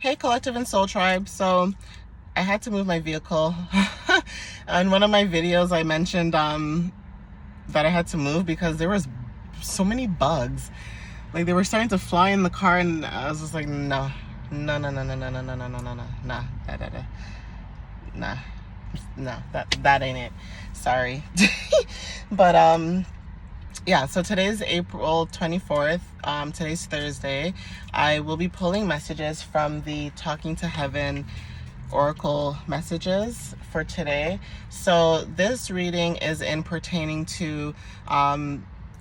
Hey Collective and Soul Tribe. So I had to move my vehicle. On one of my videos I mentioned that I had to move because there was so many bugs. Like they were starting to fly in the car and I was just like, no, no, no, no, no, no, no, no, no, no, no, no, nah, nah, no, that ain't it. Sorry. But yeah, so today's April 24th. Today's Thursday. I will be pulling messages from the Talking to Heaven oracle messages for today. So this reading is in pertaining to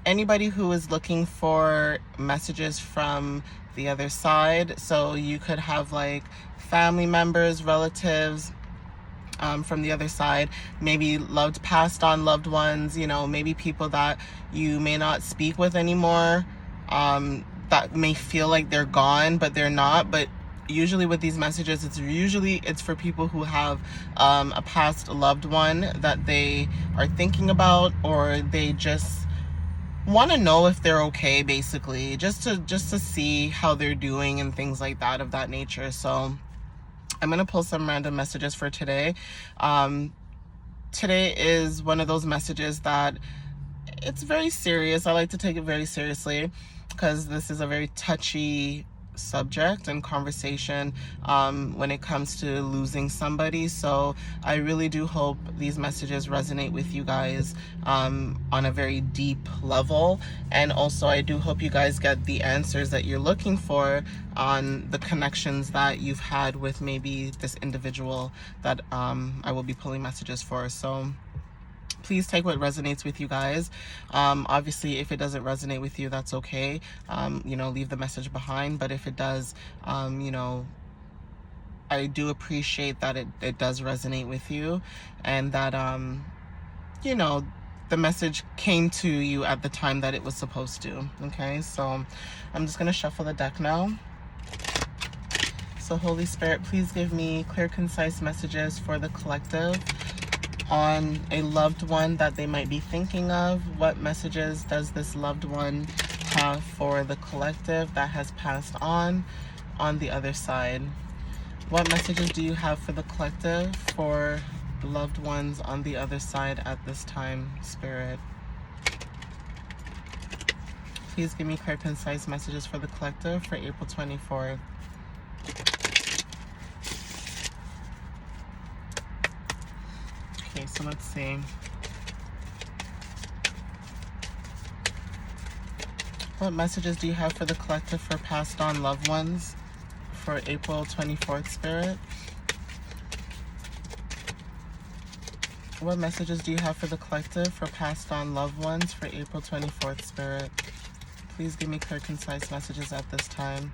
anybody who is looking for messages from the other side. So you could have like family members, relatives, from the other side, maybe passed on loved ones, maybe people that you may not speak with anymore, that may feel like they're gone, but they're not. But usually with these messages, it's for people who have a past loved one that they are thinking about, or they just want to know if they're okay, basically, just to see how they're doing and things like that, of that nature. So I'm going to pull some random messages for today. Today is one of those messages that it's very serious. I like to take it very seriously because this is a very touchy subject and conversation when it comes to losing somebody. So I really do hope these messages resonate with you guys on a very deep level, and also I do hope you guys get the answers that you're looking for on the connections that you've had with maybe this individual that I will be pulling messages for. So please take what resonates with you guys. Obviously, if it doesn't resonate with you, that's okay. Leave the message behind. But if it does, I do appreciate that it does resonate with you, and that, the message came to you at the time that it was supposed to. Okay, so I'm just going to shuffle the deck now. So Holy Spirit, please give me clear, concise messages for the collective on a loved one that they might be thinking of. What messages does this loved one have for the collective that has passed on the other side? What messages do you have for the collective for loved ones on the other side at this time, Spirit? Please give me clear, concise messages for the collective for April 24th. Okay, so let's see. What messages do you have for the collective for passed on loved ones for April 24th, Spirit? What messages do you have for the collective for passed on loved ones for April 24th, Spirit? Please give me clear, concise messages at this time.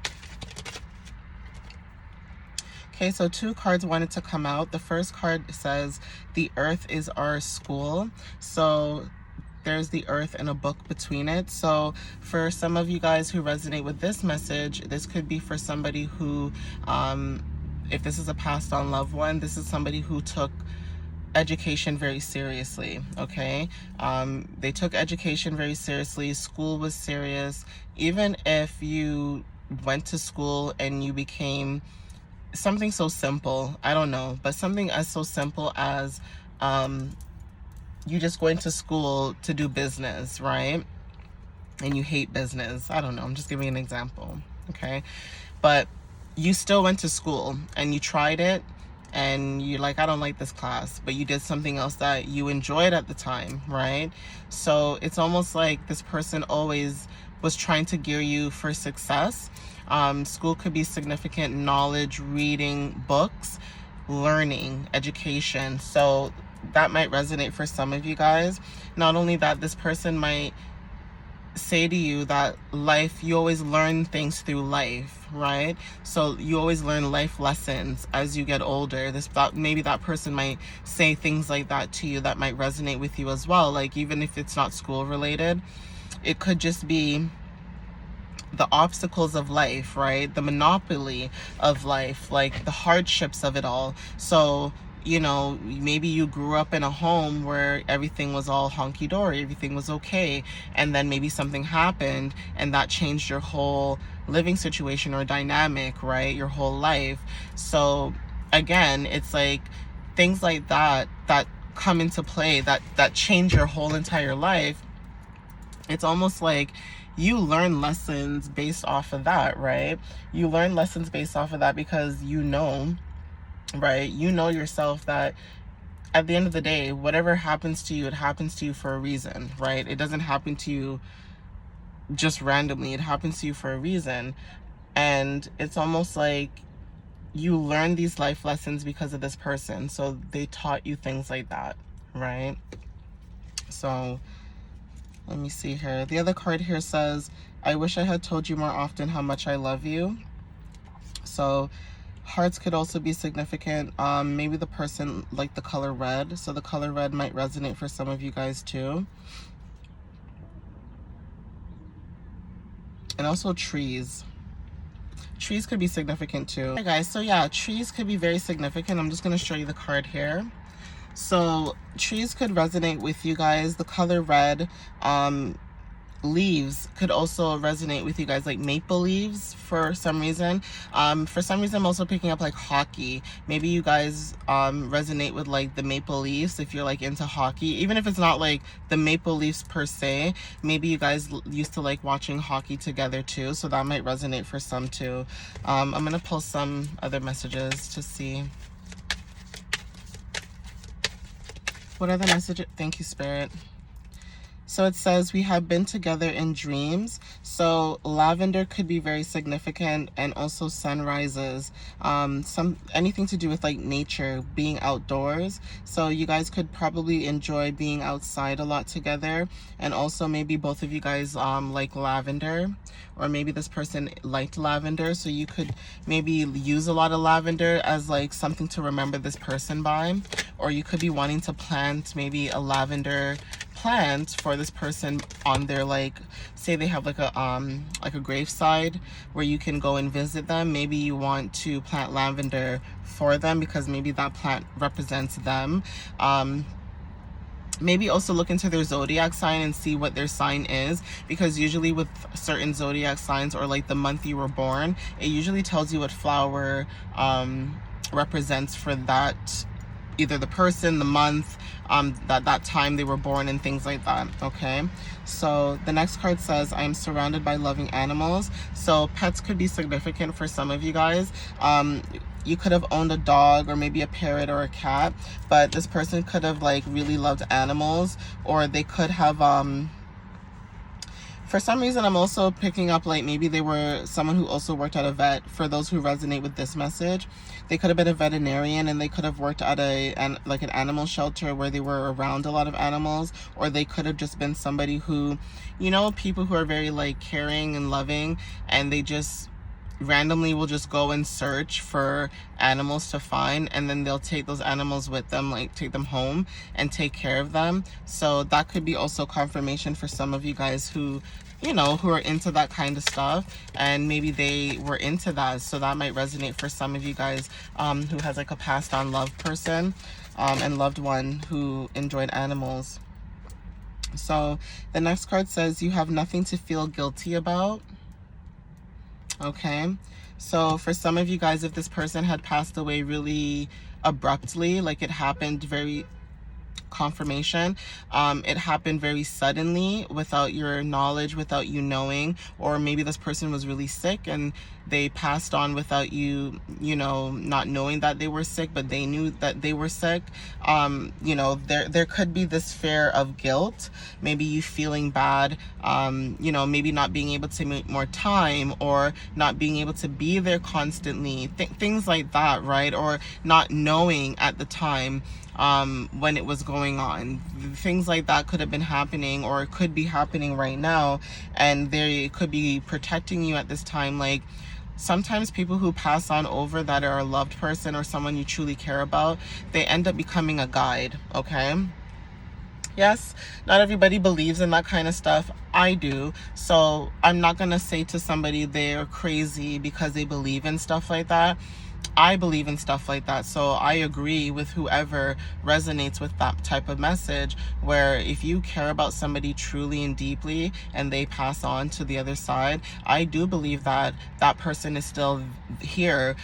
Okay, so 2 cards wanted to come out. The first card says, the earth is our school. So there's the earth and a book between it. So for some of you guys who resonate with this message, this could be for somebody who, if this is a passed on loved one, this is somebody who took education very seriously. Okay, they took education very seriously. School was serious. Even if you went to school and you became something so simple, I don't know, but something as so simple as you just going to school to do business, right? And you hate business. I don't know, I'm just giving an example. Okay, but you still went to school and you tried it, and you're like, I don't like this class, but you did something else that you enjoyed at the time, right? So it's almost like this person always was trying to gear you for success. School could be significant knowledge, reading, books, learning, education. So that might resonate for some of you guys. Not only that, this person might say to you that life, you always learn things through life, right? So you always learn life lessons as you get older. Maybe that person might say things like that to you that might resonate with you as well. Like, even if it's not school related, it could just be the obstacles of life, right? The monopoly of life, like the hardships of it all. So you know, maybe you grew up in a home where everything was all honky-dory, everything was okay, and then maybe something happened and that changed your whole living situation or dynamic, right? Your whole life. So again, it's like things like that that come into play that change your whole entire life. It's almost like you learn lessons based off of that, right? You learn lessons based off of that because you know, right? You know yourself that at the end of the day, whatever happens to you, it happens to you for a reason, right? It doesn't happen to you just randomly. It happens to you for a reason. And it's almost like you learn these life lessons because of this person. So they taught you things like that, right? So let me see here. The other card here says, I wish I had told you more often how much I love you. So hearts could also be significant. Maybe the person liked the color red. So the color red might resonate for some of you guys too. And also trees. Trees could be significant too. Hey guys, so yeah, trees could be very significant. I'm just going to show you the card here. So trees could resonate with you guys. The color red, leaves could also resonate with you guys, like maple leaves for some reason. For some reason I'm also picking up like hockey. Maybe you guys resonate with like the maple leafs if you're like into hockey, even if it's not like the maple leafs per se. Maybe you guys used to like watching hockey together too, so that might resonate for some too. I'm gonna pull some other messages to see what other messages. Thank you, Spirit. So it says, we have been together in dreams. So lavender could be very significant, and also sunrises, anything to do with like nature, being outdoors. So you guys could probably enjoy being outside a lot together. And also maybe both of you guys like lavender, or maybe this person liked lavender. So you could maybe use a lot of lavender as like something to remember this person by. Or you could be wanting to plant maybe a lavender plant for this person on their, like, say they have like a graveside where you can go and visit them. Maybe you want to plant lavender for them because maybe that plant represents them. Maybe also look into their zodiac sign and see what their sign is, because usually with certain zodiac signs, or like the month you were born, it usually tells you what flower represents for that, either the person, the month, that time they were born, and things like that. Okay, so the next card says, I am surrounded by loving animals. So pets could be significant for some of you guys. You could have owned a dog, or maybe a parrot or a cat, but this person could have like really loved animals, or they could have for some reason, I'm also picking up like maybe they were someone who also worked at a vet. For those who resonate with this message, they could have been a veterinarian, and they could have worked at an animal shelter where they were around a lot of animals. Or they could have just been somebody who, you know, people who are very like caring and loving, and they just randomly will just go and search for animals to find, and then they'll take those animals with them, like take them home and take care of them. So that could be also confirmation for some of you guys who, you know, who are into that kind of stuff, and maybe they were into that. So that might resonate for some of you guys who has like a passed on loved person and loved one who enjoyed animals. So the next card says, you have nothing to feel guilty about. Okay, so for some of you guys, if this person had passed away really abruptly, like it happened very confirmation, it happened very suddenly without your knowledge, without you knowing, or maybe this person was really sick and they passed on without you, you know, not knowing that they were sick, but they knew that they were sick. You know, there could be this fear of guilt, maybe you feeling bad, you know, maybe not being able to make more time, or not being able to be there constantly, things like that, right? Or not knowing at the time when it was going on. Things like that could have been happening, or could be happening right now, and they could be protecting you at this time. Like, sometimes people who pass on over that are a loved person or someone you truly care about, they end up becoming a guide. Okay, yes, not everybody believes in that kind of stuff. I do. So I'm not gonna say to somebody they're crazy because they believe in stuff like that. I believe in stuff like that. So I agree with whoever resonates with that type of message, where if you care about somebody truly and deeply and they pass on to the other side, I do believe that that person is still here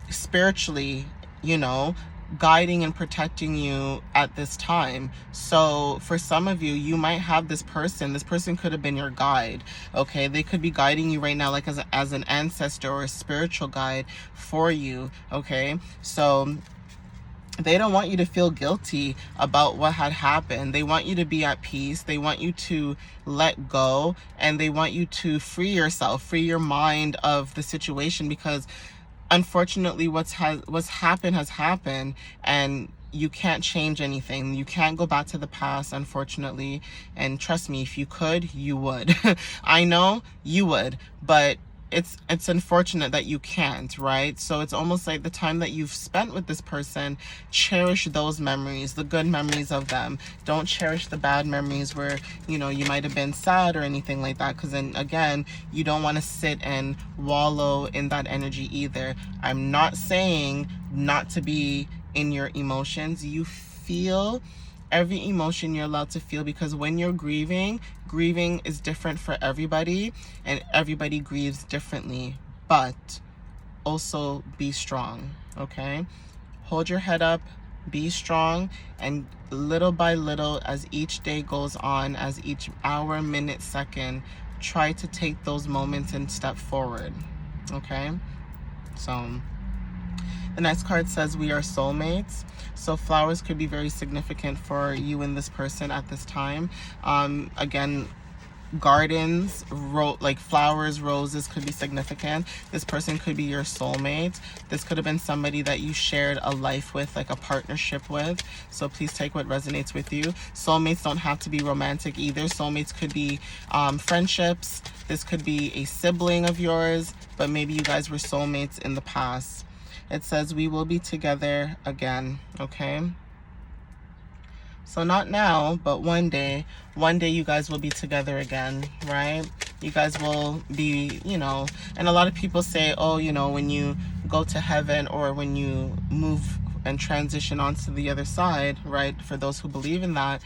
spiritually, you know, guiding and protecting you at this time. So for some of you, you might have this person could have been your guide. Okay, they could be guiding you right now, like as an ancestor or a spiritual guide for you. Okay, so they don't want you to feel guilty about what had happened. They want you to be at peace. They want you to let go, and they want you to free yourself, free your mind of the situation, because unfortunately what's happened has happened, and you can't change anything. You can't go back to the past, unfortunately. And trust me, if you could, you would. I know you would, but it's unfortunate that you can't, right? So it's almost like the time that you've spent with this person, cherish those memories, the good memories of them. Don't cherish the bad memories where, you know, you might have been sad or anything like that, because then again, you don't want to sit and wallow in that energy either. I'm not saying not to be in your emotions. You feel every emotion you're allowed to feel, because when you're grieving is different for everybody, and everybody grieves differently. But also be strong, okay? Hold your head up, be strong, and little by little, as each day goes on, as each hour, minute, second, try to take those moments and step forward, okay? So the next card says we are soulmates. So flowers could be very significant for you and this person at this time. Again, gardens, like flowers, roses could be significant. This person could be your soulmate. This could have been somebody that you shared a life with, like a partnership with. So please take what resonates with you. Soulmates don't have to be romantic either. Soulmates could be friendships. This could be a sibling of yours, but maybe you guys were soulmates in the past. It says we will be together again, okay? So not now, but one day you guys will be together again, right? You guys will be, you know, and a lot of people say, oh, you know, when you go to heaven or when you move and transition onto the other side, right? For those who believe in that,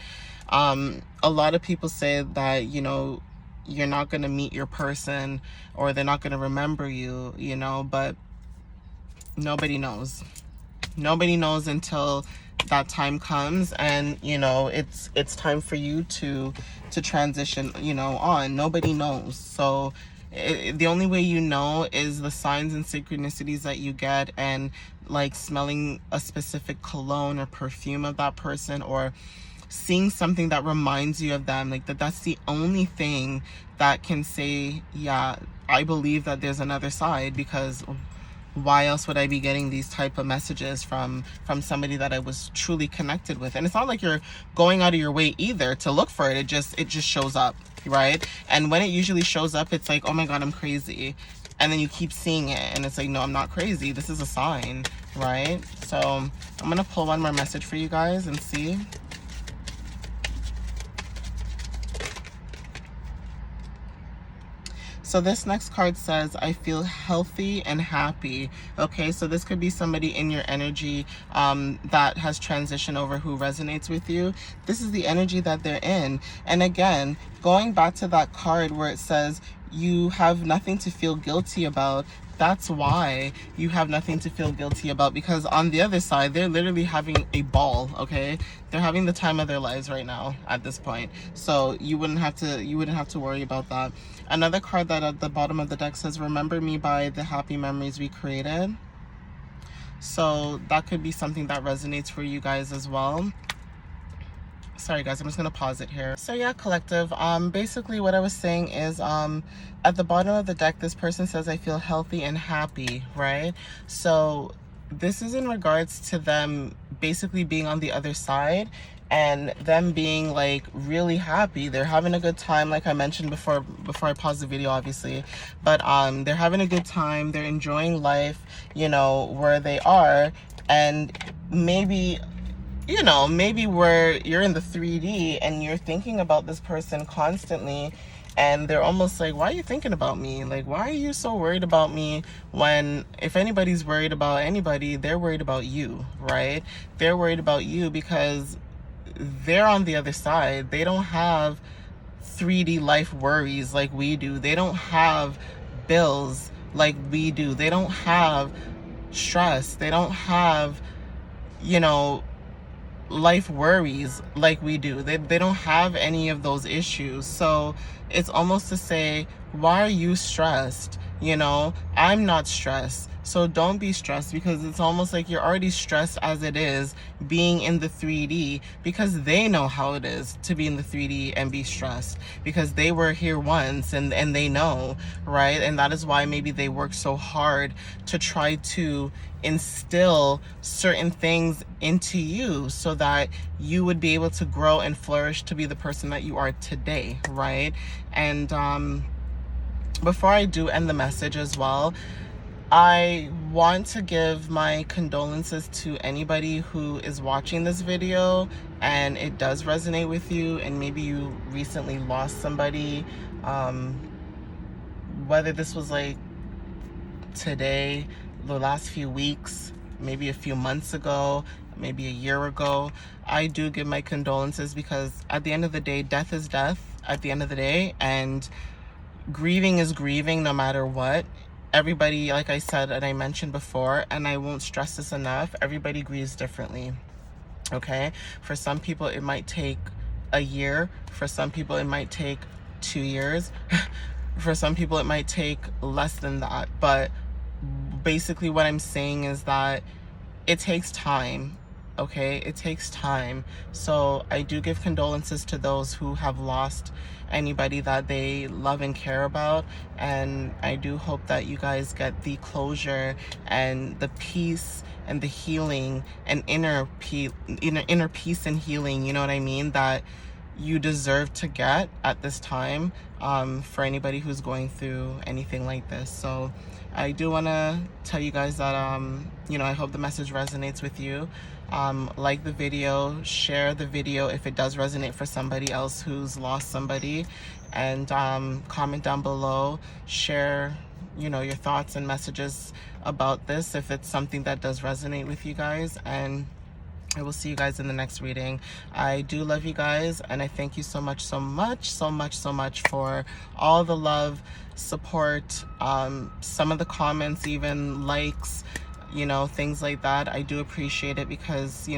a lot of people say that, you know, you're not going to meet your person, or they're not going to remember you, you know, but nobody knows. Nobody knows until that time comes, and you know, it's time for you to transition, you know, on. Nobody knows. So the only way you know is the signs and synchronicities that you get, and like smelling a specific cologne or perfume of that person, or seeing something that reminds you of them. Like that's the only thing that can say, yeah, I believe that there's another side, because why else would I be getting these type of messages from somebody that I was truly connected with? And it's not like you're going out of your way either to look for it. It just shows up, right? And when it usually shows up, it's like, oh my God, I'm crazy. And then you keep seeing it, and it's like, no, I'm not crazy. This is a sign, right? So I'm gonna pull one more message for you guys and see. So this next card says, I feel healthy and happy. Okay, so this could be somebody in your energy that has transitioned over, who resonates with you. This is the energy that they're in. And again, going back to that card where it says you have nothing to feel guilty about, that's why you have nothing to feel guilty about, because on the other side, they're literally having a ball, okay? They're having the time of their lives right now at this point. So you wouldn't have to worry about that. Another card that at the bottom of the deck says, remember me by the happy memories we created. So that could be something that resonates for you guys as well. Sorry guys, I'm just gonna pause it here. So yeah, collective, basically what I was saying is, at the bottom of the deck, this person says, I feel healthy and happy, right? So this is in regards to them basically being on the other side, and them being like really happy. They're having a good time, like I mentioned before I paused the video, obviously. But they're having a good time. They're enjoying life, you know, where they are. And maybe, you know, maybe where you're in the 3D and you're thinking about this person constantly, And they're almost like, why are you thinking about me? Like, why are you so worried about me? When if anybody's worried about anybody, they're worried about you, right? They're worried about you because they're on the other side. They don't have 3D life worries like we do. They don't have bills like we do. They don't have stress. They don't have, you know, life worries like we do. They don't have any of those issues. So it's almost to say, why are you stressed? You know, I'm not stressed. So don't be stressed, because it's almost like you're already stressed as it is being in the 3D, because they know how it is to be in the 3D and be stressed, because they were here once and they know, right? And that is why maybe they work so hard to try to instill certain things into you so that you would be able to grow and flourish to be the person that you are today, right? And before I do end the message as well, I want to give my condolences to anybody who is watching this video and it does resonate with you, and maybe you recently lost somebody, whether this was like today, the last few weeks, maybe a few months ago, maybe a year ago. I do give my condolences, because at the end of the day, death is death at the end of the day, and grieving is grieving no matter what. Everybody, like I said and I mentioned before, and I won't stress this enough, everybody grieves differently, okay? For some people it might take a year, for some people it might take 2 years, for some people it might take less than that. But basically what I'm saying is that it takes time, okay? It takes time. So I do give condolences to those who have lost anybody that they love and care about, and I do hope that you guys get the closure and the peace and the healing and inner peace and healing, you know what I mean, that you deserve to get at this time, for anybody who's going through anything like this. So I do want to tell you guys that I hope the message resonates with you. Like the video, share the video if it does resonate for somebody else who's lost somebody, and comment down below, share your thoughts and messages about this if it's something that does resonate with you guys, and I will see you guys in the next reading. I do love you guys, and I thank you so much for all the love, support, some of the comments, even likes, things like that. I do appreciate it, because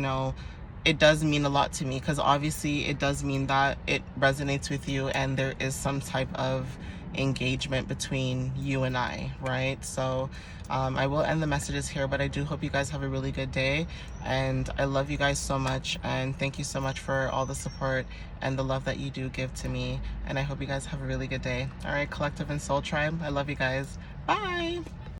it does mean a lot to me, because obviously it does mean that it resonates with you and there is some type of engagement between you and I, right? So I will end the messages here, but I do hope you guys have a really good day, and I love you guys so much, and thank you so much for all the support and the love that you do give to me, and I hope you guys have a really good day. All right, collective and soul tribe, I love you guys. Bye.